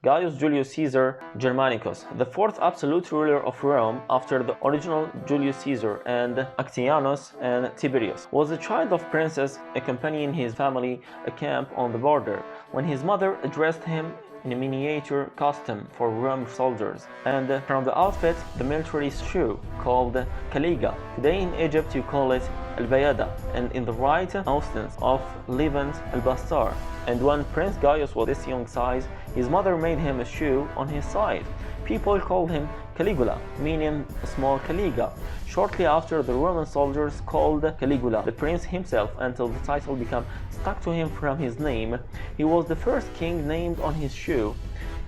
Gaius Julius Caesar Germanicus, the fourth absolute ruler of Rome after the original Julius Caesar and Actianus and Tiberius, was a child of princess accompanying his family a camp on the border when his mother dressed him in a miniature costume for Roman soldiers, and from the outfit the military shoe called Caligula. Today in Egypt you call it al-bayada, and in the right instance of Levant al-bastar. And when Prince Gaius was this young size, his mother made him a shoe on his side. People called him Caligula, meaning small Caligula. Shortly after, the Roman soldiers called Caligula the prince himself until the title became stuck to him from his name. He was the first king named on his shoe,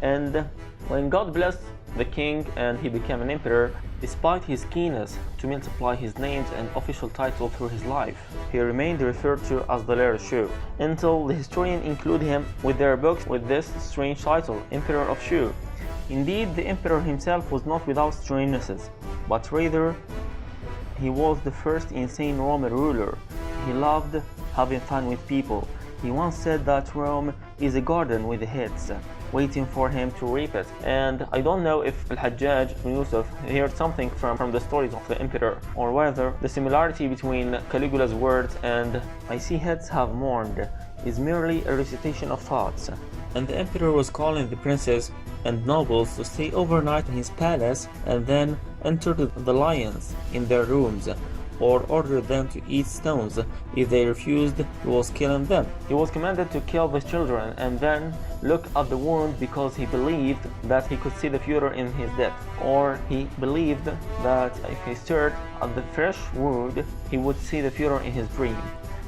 and when God blessed the king and he became an emperor, despite his keenness to multiply his names and official title through his life, he remained referred to as the latter shoe, until the historians include him with their books with this strange title, Emperor of Shoe. Indeed, the emperor himself was not without strangenesses, but rather he was the first insane Roman ruler. He loved having fun with people. He once said that Rome is a garden with heads, waiting for him to reap it. And I don't know if Al-Hajjaj ibn Yusuf heard something from the stories of the emperor, or whether the similarity between Caligula's words and "I see heads have mourned" is merely a recitation of thoughts. And the emperor was calling the princes and nobles to stay overnight in his palace and then enter the lions in their rooms, or ordered them to eat stones. If they refused, he was killing them. He was commanded to kill the children and then look at the wound because he believed that he could see the future in his death, or he believed that if he stared at the fresh wound, he would see the future in his dream.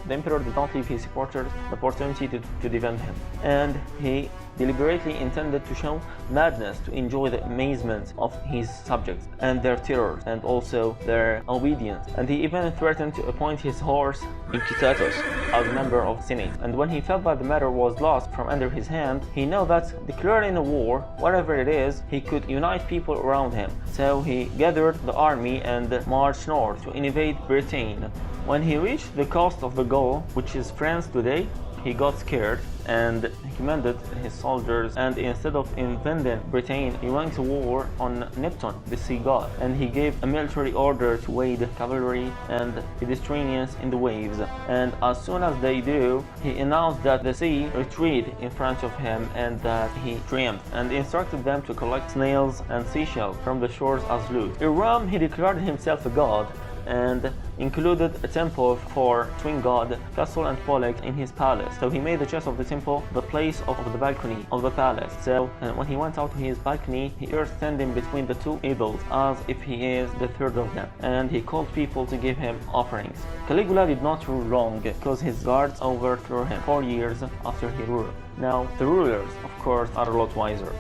The emperor did not leave his supporters the opportunity to defend him, and he deliberately intended to show madness to enjoy the amazement of his subjects and their terror and also their obedience. And he even threatened to appoint his horse Incitatus as a member of the Senate. And when he felt that the matter was lost from under his hand, he knew that declaring a war, whatever it is, he could unite people around him. So he gathered the army and marched north to invade Britain. When he reached the coast of the Gaul, which is France today, he got scared and he commanded his soldiers, and instead of invading Britain, he went to war on Neptune, the sea god, and he gave a military order to wade cavalry and pedestrians in the waves. And as soon as they do, he announced that the sea retreated in front of him and that he triumphed, and instructed them to collect snails and seashells from the shores as loot. In Rome, he declared himself a god and included a temple for twin god Castor and Pollux in his palace. So he made the chest of the temple the place of the balcony of the palace. So when he went out to his balcony, he earth standing between the two idols as if he is the third of them, and he called people to give him offerings. Caligula did not rule long because his guards overthrew him 4 years after he ruled. Now the rulers, of course, are a lot wiser.